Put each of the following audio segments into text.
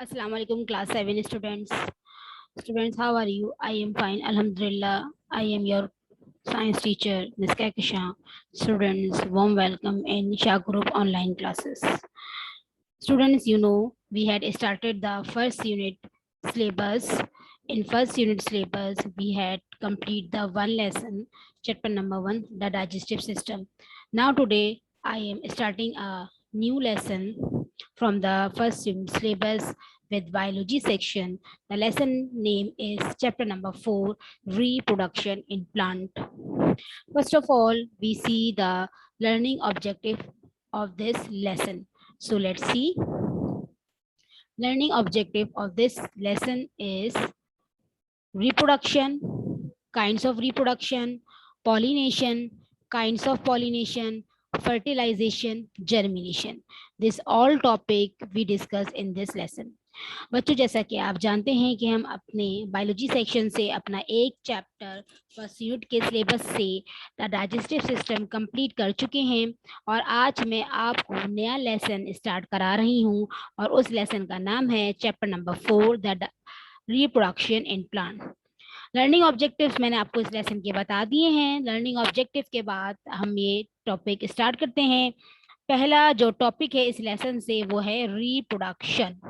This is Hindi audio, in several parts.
Assalamu alaikum, class 7 students. Students, how are you? I am fine, Alhamdulillah. I am your science teacher, Ms. Kakisha. Students, warm welcome in Shah Group online classes. Students, we had started the first unit syllabus. In first unit syllabus, we had complete the one lesson, chapter number 1, the digestive system. Now today, I am starting a new lesson from the first unit syllabus with biology section. The lesson name is chapter number 4, reproduction in plant. First of all, we see the learning objective of this lesson. So let's see. Learning objective of this lesson is reproduction, kinds of reproduction, pollination, kinds of pollination, fertilization, germination. This all topic we discuss in this lesson. बच्चों, जैसा कि आप जानते हैं कि हम अपने बायोलॉजी सेक्शन से अपना एक चैप्टर फर्स्ट यूनिट के सिलेबस से द डाइजेस्टिव सिस्टम कंप्लीट कर चुके हैं और आज मैं आपको नया लेसन स्टार्ट करा रही हूं और उस लेसन का नाम है chapter number 4, the reproduction in plant. Learning objectives मैंने आपको इस लेसन के बता दिए हैं। लर्निंग ऑब्जेक्टिव के बाद हम ये टॉपिक स्टार्ट करते हैं। पहला जो टॉपिक है इस लेसन से वो है रिप्रोडक्शन।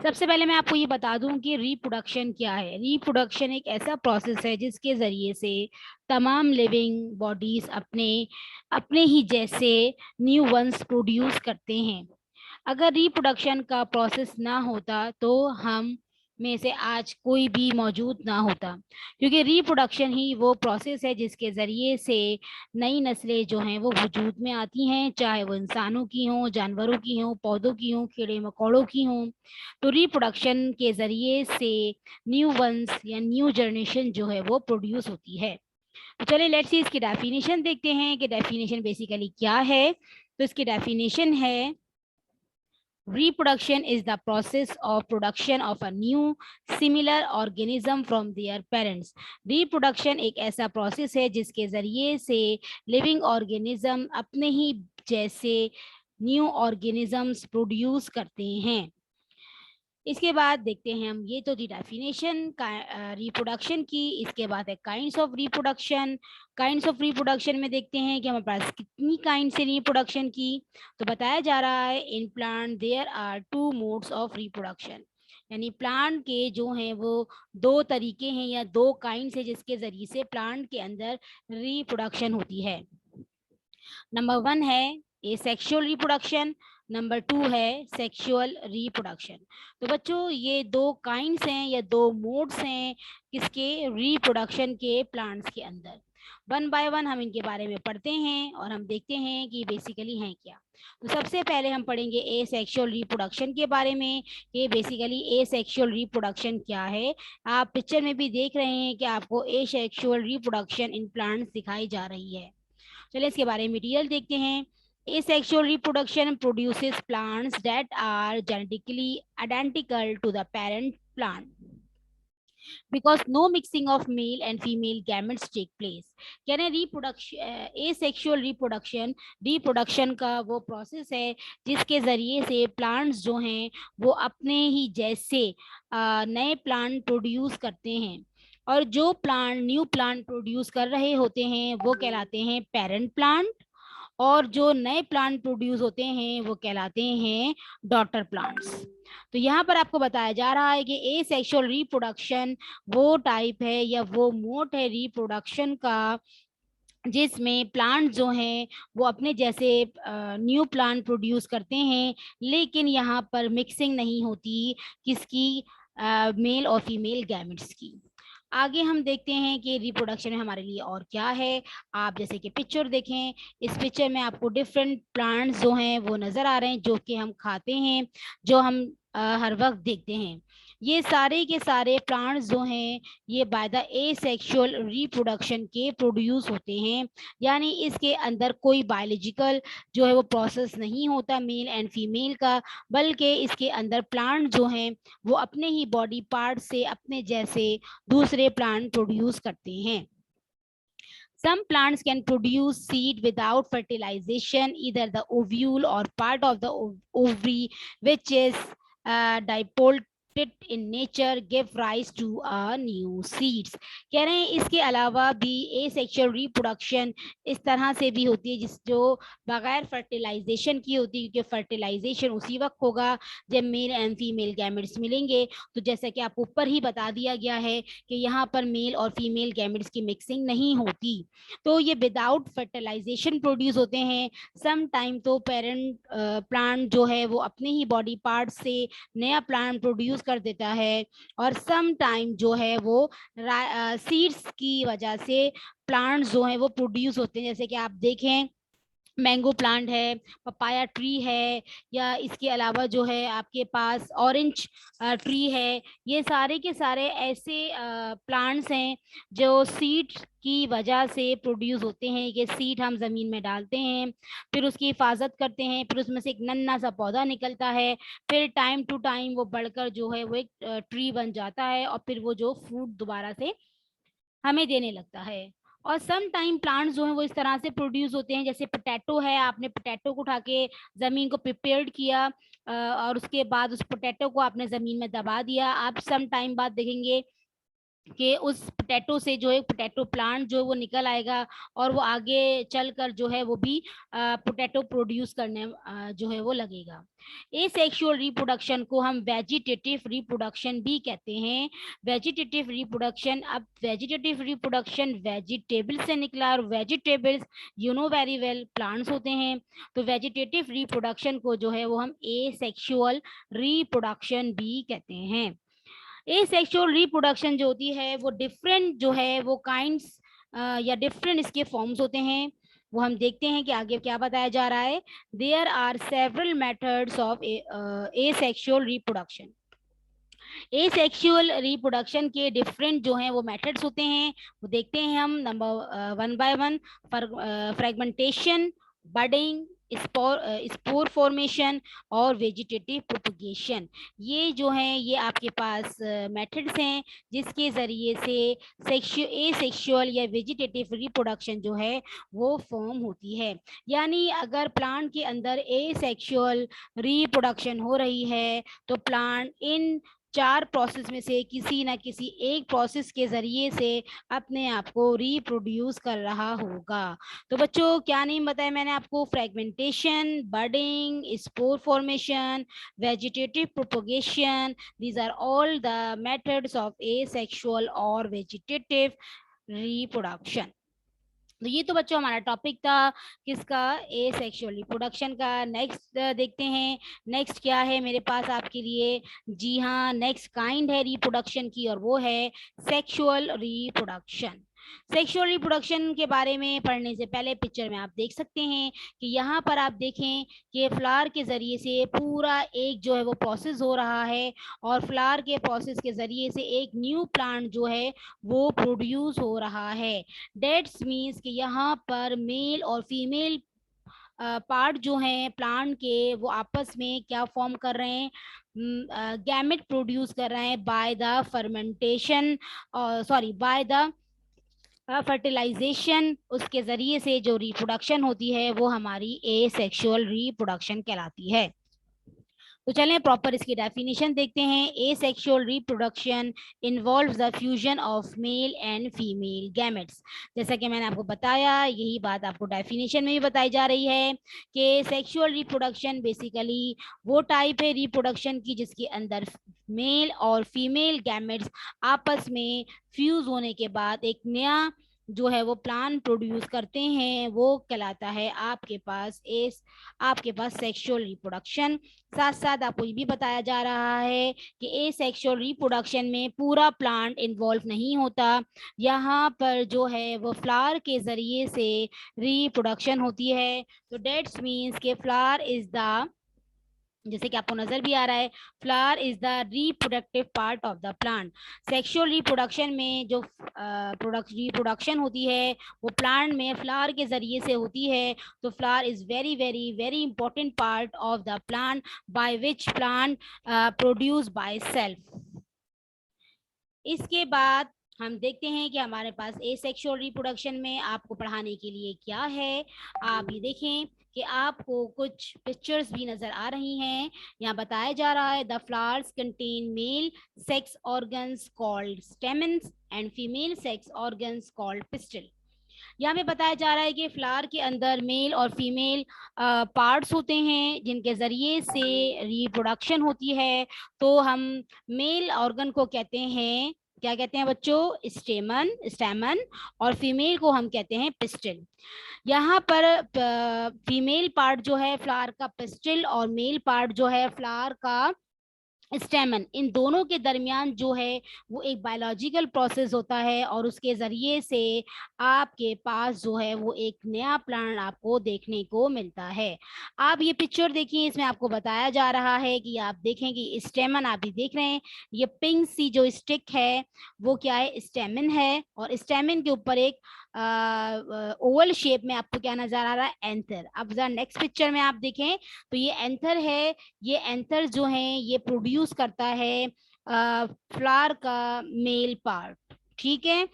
सबसे पहले मैं आपको ये बता दूं कि रिप्रोडक्शन क्या है। रिप्रोडक्शन एक ऐसा प्रोसेस है जिसके जरिए से तमाम लिविंग बॉडीज अपने अपने ही जैसे न्यू वंस प्रोड्यूस करते हैं। अगर रिप्रोडक्शन का प्रोसेस ना होता तो हम में से आज कोई भी मौजूद ना होता, क्योंकि रिप्रोडक्शन ही वो प्रोसेस है जिसके ज़रिए से नई नस्लें जो हैं वो वजूद में आती हैं, चाहे वो इंसानों की हों, जानवरों की हों, पौधों की हों, कीड़े मकोड़ों की हों। तो रिप्रोडक्शन के ज़रिए से न्यू वंस या न्यू जनरेशन जो है वो प्रोड्यूस होती है। तो चलिए लेट्स सी इसकी डेफिनेशन देखते हैं कि डेफिनेशन बेसिकली क्या है। तो इसकी डेफिनेशन है reproduction is the process of production of a new similar organism from their parents. reproduction एक ऐसा प्रोसेस है जिसके जरिए से लिविंग ऑर्गेनिज्म अपने ही जैसे न्यू ऑर्गेनिजम्स प्रोड्यूस करते हैं। इसके बाद देखते हैं हम, ये तो थी डेफिनेशन रिप्रोडक्शन की। इसके बाद है kinds of reproduction. Kinds of reproduction में देखते हैं कि हमारे पास कितनी काइंड से रिप्रोडक्शन की। तो बताया जा रहा है in plant there are 2 modes of reproduction, यानी प्लांट के जो हैं वो 2 तरीके हैं या 2 काइंड है जिसके जरिए से प्लांट के अंदर रिप्रोडक्शन होती है। नंबर 1 है एसेक्सुअल रिप्रोडक्शन, नंबर 2 है सेक्सुअल रिप्रोडक्शन। तो बच्चों ये 2 काइंड्स हैं या 2 मोड्स हैं किसके, रिप्रोडक्शन के प्लांट्स के अंदर। वन बाय वन हम इनके बारे में पढ़ते हैं और हम देखते हैं कि बेसिकली हैं क्या। तो सबसे पहले हम पढ़ेंगे एसेक्सुअल रिप्रोडक्शन के बारे में कि बेसिकली एसेक्सुअल रिप्रोडक्शन क्या है। आप पिक्चर में भी देख रहे हैं कि आपको एसेक्सुअल रिप्रोडक्शन इन प्लांट्स दिखाई जा रही है। चलिए इसके बारे में डिटेल देखते हैं। Asexual reproduction produces plants that are genetically identical to the parent plant because no mixing of male and female gametes take place. यानी रिप्रोडक्शन एसेक्सुअल रिप्रोडक्शन का वो प्रोसेस है जिसके जरिए से प्लांट्स जो हैं वो अपने ही जैसे नए प्लांट प्रोड्यूस करते हैं और जो प्लांट न्यू प्लांट प्रोड्यूस कर रहे होते हैं वो कहलाते हैं पेरेंट प्लांट और जो नए प्लांट प्रोड्यूस होते हैं वो कहलाते हैं डॉटर प्लांट्स। तो यहाँ पर आपको बताया जा रहा है कि एसेक्सुअल रिप्रोडक्शन वो टाइप है या वो मोड है रिप्रोडक्शन का जिसमें प्लांट जो हैं वो अपने जैसे न्यू प्लांट प्रोड्यूस करते हैं, लेकिन यहाँ पर मिक्सिंग नहीं होती किसकी, मेल और फीमेल गैमेट्स की। आगे हम देखते हैं कि रिप्रोडक्शन में हमारे लिए और क्या है। आप जैसे कि पिक्चर देखें, इस पिक्चर में आपको डिफरेंट प्लांट्स जो हैं वो नज़र आ रहे हैं जो कि हम खाते हैं, जो हम हर वक्त देखते हैं। ये सारे के सारे प्लांट्स जो हैं ये बाय द एसेक्सुअल रिप्रोडक्शन के प्रोड्यूस होते हैं, यानी इसके अंदर कोई बायोलॉजिकल जो है वो प्रोसेस नहीं होता मेल एंड फीमेल का, बल्कि इसके अंदर प्लांट जो हैं वो अपने ही बॉडी पार्ट से अपने जैसे दूसरे प्लांट प्रोड्यूस करते हैं। Some plants can produce seed without fertilization, either the ovule or part of the ovary, which is dipole in nature give rise to a new seeds। कह रहे हैं इसके अलावा भी एसेक्सुअल रिप्रोडक्शन इस तरह से भी होती है जिस जो बगैर फर्टिलाइजेशन की होती है, क्योंकि फर्टिलाइजेशन उसी वक्त होगा जब मेल एंड फीमेल गैमेट्स मिलेंगे। तो जैसा कि आपको ऊपर ही बता दिया गया है कि यहाँ पर मेल और फीमेल गैमेट्स की मिक्सिंग नहीं होती, तो ये विदाउट फर्टिलाइजेशन प्रोड्यूस होते हैं। सम टाइम तो पेरेंट प्लांट जो है वो अपने ही बॉडी पार्ट से नया प्लांट प्रोड्यूस कर देता है, और सम टाइम जो है वो सीड्स की वजह से प्लांट्स जो हैं वो प्रोड्यूस होते हैं। जैसे कि आप देखें मैंगो प्लांट है, पपाया ट्री है, या इसके अलावा जो है आपके पास ऑरेंज ट्री है। ये सारे के सारे ऐसे प्लांट्स हैं जो सीड की वजह से प्रोड्यूस होते हैं। ये सीड हम जमीन में डालते हैं, फिर उसकी हिफाजत करते हैं, फिर उसमें से एक नन्हा सा पौधा निकलता है, फिर टाइम टू टाइम वो बढ़कर जो है वो एक ट्री बन जाता है, और फिर वो जो फ्रूट दोबारा से हमें देने लगता है। और सम टाइम प्लांट्स जो हैं वो इस तरह से प्रोड्यूस होते हैं, जैसे पोटैटो है, आपने पोटैटो को उठा के जमीन को प्रिपेयर्ड किया, और उसके बाद उस पोटैटो को आपने जमीन में दबा दिया। आप सम टाइम बाद देखेंगे कि उस पोटैटो से जो है पोटैटो प्लांट जो है वो निकल आएगा, और वो आगे चलकर जो है वो भी पोटैटो प्रोड्यूस करने जो है वो लगेगा। एसेक्सुअल रिप्रोडक्शन को हम वेजिटेटिव रिप्रोडक्शन भी कहते हैं। वेजिटेटिव रिप्रोडक्शन, अब वेजिटेटिव रिप्रोडक्शन वेजिटेबल से निकला, और vegetables you know very well plants होते हैं। तो वेजिटेटिव रिप्रोडक्शन को जो है वो हम एसेक्सुअल रिप्रोडक्शन भी कहते हैं। एसेक्सुअल रिप्रोडक्शन जो होती है वो डिफरेंट जो है वो काइंड्स या डिफरेंट इसके फॉर्म्स होते हैं। वो हम देखते हैं कि आगे क्या बताया जा रहा है। There are several methods of asexual reproduction. Asexual reproduction के डिफरेंट जो हैं वो मेथड्स होते हैं, वो देखते हैं हम number one by one. Fragmentation, budding, spore formation और वेजिटेटिव प्रोपगेशन। ये जो हैं ये आपके पास मेथड्स हैं जिसके ज़रिए से एसेक्सुअल या वेजिटेटिव रिप्रोडक्शन जो है वो फॉर्म होती है। यानी अगर प्लांट के अंदर एसेक्सुअल रिप्रोडक्शन हो रही है तो प्लांट इन 4 प्रोसेस में से किसी ना किसी एक प्रोसेस के जरिए से अपने आप को रिप्रोड्यूस कर रहा होगा। तो बच्चों क्या नहीं बताया मैंने आपको? Fragmentation, budding, spore formation, vegetative propagation, these are all the methods of asexual और वेजिटेटिव रिप्रोडक्शन। तो ये तो बच्चों हमारा टॉपिक था किसका? एसेक्सुअल रिप्रोडक्शन का। नेक्स्ट देखते हैं, नेक्स्ट क्या है मेरे पास आपके लिए। जी हाँ, नेक्स्ट काइंड है रिप्रोडक्शन की, और वो है सेक्सुअल रिप्रोडक्शन। सेक्सुअल रिप्रोडक्शन के बारे में पढ़ने से पहले पिक्चर में आप देख सकते हैं कि यहाँ पर आप देखें कि फ्लावर के जरिए से पूरा एक जो है वो प्रोसेस हो रहा है, और फ्लावर के प्रोसेस के जरिए से एक न्यू प्लांट जो है वो प्रोड्यूस हो रहा है। डेट्स मीन्स कि यहाँ पर मेल और फीमेल पार्ट जो हैं प्लांट के वो आपस में क्या फॉर्म कर रहे हैं? गैमेट प्रोड्यूस कर रहे हैं by the fermentation, sorry by the fertilization. उसके जरिए से जो रिप्रोडक्शन होती है वो हमारी एसेक्सुअल रिप्रोडक्शन कहलाती है। तो चलें प्रॉपर इसकी डेफिनेशन देखते हैं। Asexual reproduction involves the fusion of male and female gametes. जैसा कि मैंने आपको बताया, यही बात आपको डेफिनेशन में भी बताई जा रही है कि सेक्सुअल रिप्रोडक्शन बेसिकली वो टाइप है रिप्रोडक्शन की जिसके अंदर मेल और फीमेल गैमेट्स आपस में फ्यूज होने के बाद एक नया जो है वो प्लांट प्रोड्यूस करते हैं, वो कहलाता है आपके पास सेक्सुअल रिप्रोडक्शन। साथ साथ आपको ये भी बताया जा रहा है कि एसेक्सुअल रिप्रोडक्शन में पूरा प्लांट इन्वॉल्व नहीं होता, यहाँ पर जो है वो फ्लावर के जरिए से रिप्रोडक्शन होती है। तो डेट्स मीन्स के फ्लावर इज द, जैसे कि आपको नजर भी आ रहा है, flower is the reproductive part of the plant. Sexual reproduction में जो रिप्रोडक्शन होती है वो प्लांट में फ्लावर के जरिए से होती है। तो flower is very very very important part of the plant by which plant produce by self. इसके बाद हम देखते हैं कि हमारे पास एसेक्सुअल रिप्रोडक्शन में आपको पढ़ाने के लिए क्या है। आप ये देखें कि कि आपको कुछ पिक्चर्स भी नजर आ रही हैं। यहाँ बताया जा रहा है the flowers contain male sex organs called stamens and female sex organs called pistol. यहाँ पे बताया जा रहा है कि फ्लावर के अंदर मेल और फीमेल पार्ट्स होते हैं जिनके जरिए से रिप्रोडक्शन होती है। तो हम मेल ऑर्गन को कहते हैं, क्या कहते हैं बच्चों, स्टेमन स्टेमन, और फीमेल को हम कहते हैं पिस्टिल। यहाँ पर फीमेल पार्ट जो है फ्लावर का पिस्टिल और मेल पार्ट जो है फ्लावर का स्टेमन, इन दोनों के दरमियान जो है वो एक बायोलॉजिकल प्रोसेस होता है और उसके जरिए से आपके पास जो है वो एक नया प्लांट आपको देखने को मिलता है। आप ये पिक्चर देखिए, इसमें आपको बताया जा रहा है कि आप देखें कि स्टेमन आप भी देख रहे हैं, ये पिंक सी जो स्टिक है वो क्या है, स्टेमन है, और स्टेमन के ऊपर एक ओवल शेप में आपको क्या नजर आ रहा है, एंथर। अब जरा नेक्स्ट पिक्चर में आप देखें तो ये एंथर है, ये एंथर जो है ये प्रोड्यूस करता है फ्लावर का मेल पार्ट, ठीक है।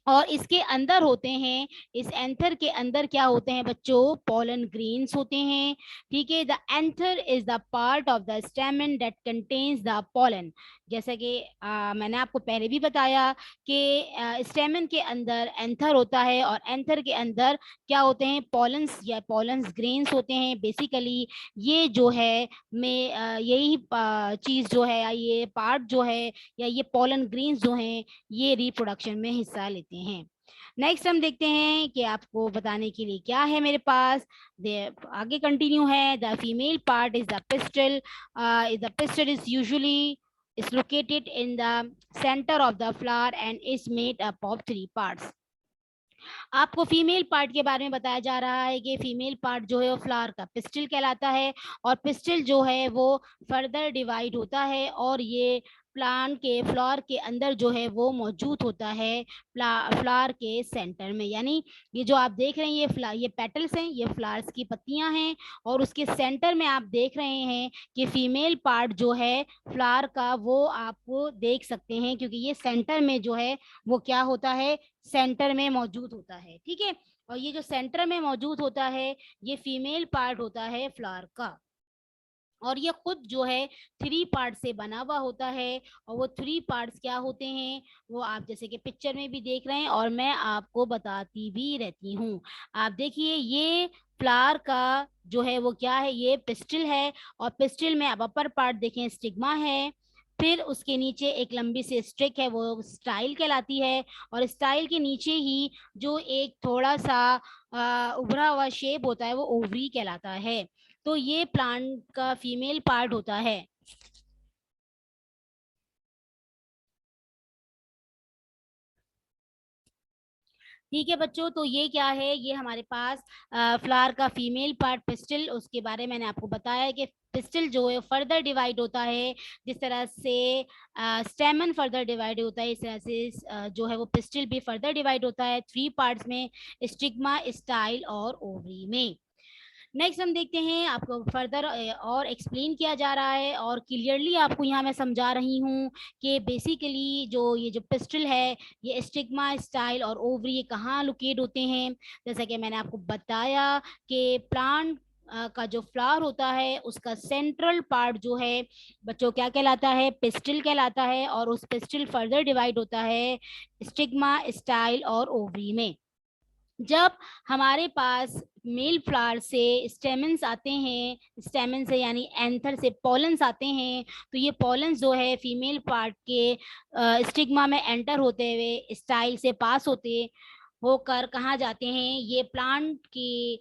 और इसके अंदर होते हैं, इस एंथर के अंदर क्या होते हैं बच्चों, पोलन ग्रेन्स होते हैं, ठीक है। The anther is the part of the स्टेमन that contains the pollen. जैसा कि मैंने आपको पहले भी बताया कि स्टेमन के अंदर एंथर होता है और एंथर के अंदर क्या होते हैं, पोलन्स या पोलन्स ग्रेन्स होते हैं। बेसिकली ये जो है में यही चीज जो है, ये पार्ट जो है या ये पोलन ग्रेन्स जो हैं ये रिप्रोडक्शन में हिस्सा लेते हैं। नेक्स्ट हम देखते हैं कि आपको बताने के लिए क्या है मेरे पास। आगे कंटिन्यू है, the female part is the pistol, the pistil is usually is located in the center of the flower and is made up of 3 parts. आपको फीमेल पार्ट के बारे में बताया जा रहा है कि फीमेल पार्ट जो है वो फ्लावर का पिस्टिल कहलाता है, और पिस्टिल जो है वो फर्दर डिवाइड होता है और ये प्लांट के फ्लावर के अंदर जो है वो मौजूद होता है फ्लावर के सेंटर में। यानी ये जो आप देख रहे हैं ये पेटल्स हैं, ये फ्लावर्स की पत्तियां हैं, और उसके सेंटर में आप देख रहे हैं कि फीमेल पार्ट जो है फ्लावर का वो आपको देख सकते हैं, क्योंकि ये सेंटर में जो है वो क्या होता है, सेंटर में मौजूद होता है, ठीक है। और ये जो सेंटर में मौजूद होता है ये फीमेल पार्ट होता है फ्लावर का, और ये खुद जो है 3 पार्ट से बना हुआ होता है। और वो 3 पार्ट्स क्या होते हैं वो आप जैसे कि पिक्चर में भी देख रहे हैं और मैं आपको बताती भी रहती हूँ। आप देखिए ये फ्लावर का जो है वो क्या है, ये पिस्टिल है, और पिस्टिल में आप अपर पार्ट देखें स्टिग्मा है, फिर उसके नीचे एक लंबी सी स्ट्रिक है वो स्टाइल कहलाती है, और स्टाइल के नीचे ही जो एक थोड़ा सा उभरा हुआ शेप होता है वो ओवरी कहलाता है। तो ये प्लांट का फीमेल पार्ट होता है। ठीक है बच्चों, तो ये क्या है, ये हमारे पास फ्लावर का फीमेल पार्ट पिस्टिल, उसके बारे में मैंने आपको बताया है कि पिस्टिल जो है फर्दर डिवाइड होता है, जिस तरह से स्टेमन फर्दर डिवाइड होता है इस तरह से जो है वो पिस्टिल भी फर्दर डिवाइड होता है 3 पार्ट्स में, स्टिग्मा, स्टाइल और ओवरी में। नेक्स्ट हम देखते हैं, आपको फर्दर और एक्सप्लेन किया जा रहा है और क्लियरली आपको यहाँ मैं समझा रही हूँ कि बेसिकली जो ये जो पिस्टल है ये स्टिग्मा, स्टाइल और ओवरी ये कहाँ लोकेट होते हैं। जैसा कि मैंने आपको बताया कि प्लांट का जो फ्लावर होता है उसका सेंट्रल पार्ट जो है बच्चों क्या कहलाता है, पिस्टिल कहलाता है, और उस पिस्टिल फर्दर डिवाइड होता है स्टिग्मा, स्टाइल और ओवरी में। जब हमारे पास मेल फ्लावर से स्टेमन्स आते हैं, स्टेमन से यानी एंथर से पॉलन्स आते हैं, तो ये पॉलन्स जो है फीमेल पार्ट के स्टिग्मा में एंटर होते हुए स्टाइल से पास होते होकर कहाँ जाते हैं, ये प्लांट के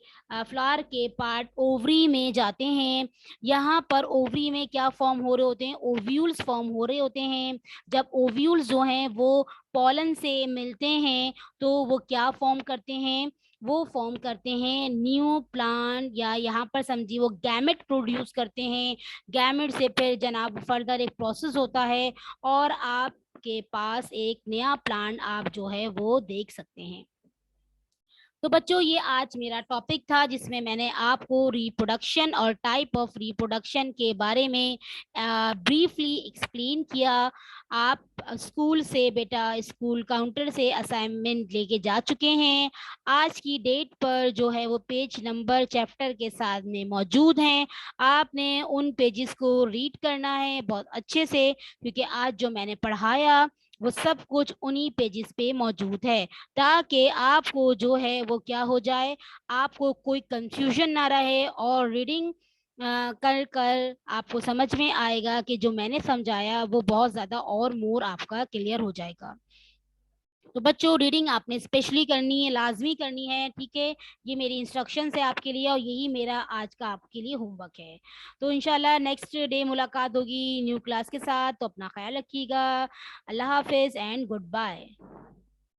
फ्लावर के पार्ट ओवरी में जाते हैं। यहाँ पर ओवरी में क्या फॉर्म हो रहे होते हैं, ओव्यूल्स फॉर्म हो रहे होते हैं। जब ओव्यूल्स जो हैं वो पॉलन से मिलते हैं तो वो क्या फॉर्म करते हैं, वो फॉर्म करते हैं न्यू प्लांट, या यहाँ पर समझिए वो गैमेट प्रोड्यूस करते हैं। गैमेट से फिर जनाब फर्दर एक प्रोसेस होता है और आपके पास एक नया प्लांट आप जो है वो देख सकते हैं। तो बच्चों ये आज मेरा टॉपिक था जिसमें मैंने आपको रिप्रोडक्शन और टाइप ऑफ रिप्रोडक्शन के बारे में ब्रीफली एक्सप्लेन किया। आप स्कूल से बेटा स्कूल काउंटर से असाइनमेंट लेके जा चुके हैं। आज की डेट पर जो है वो पेज नंबर चैप्टर के साथ में मौजूद हैं। आपने उन पेजेस को रीड करना है बहुत अच्छे से, क्योंकि आज जो मैंने पढ़ाया वो सब कुछ उन्हीं पेजेस पे मौजूद है, ताकि आपको जो है वो क्या हो जाए, आपको कोई कंफ्यूजन ना रहे और रीडिंग कर कर आपको समझ में आएगा कि जो मैंने समझाया वो बहुत ज़्यादा और मोर आपका क्लियर हो जाएगा। तो बच्चों रीडिंग आपने स्पेशली करनी है, लाजमी करनी है, ठीक है। ये मेरी इंस्ट्रक्शन है आपके लिए और यही मेरा आज का आपके लिए होमवर्क है। तो इंशाल्लाह नेक्स्ट डे मुलाकात होगी न्यू क्लास के साथ। तो अपना ख्याल रखिएगा। अल्लाह हाफिज़ एंड गुड बाय।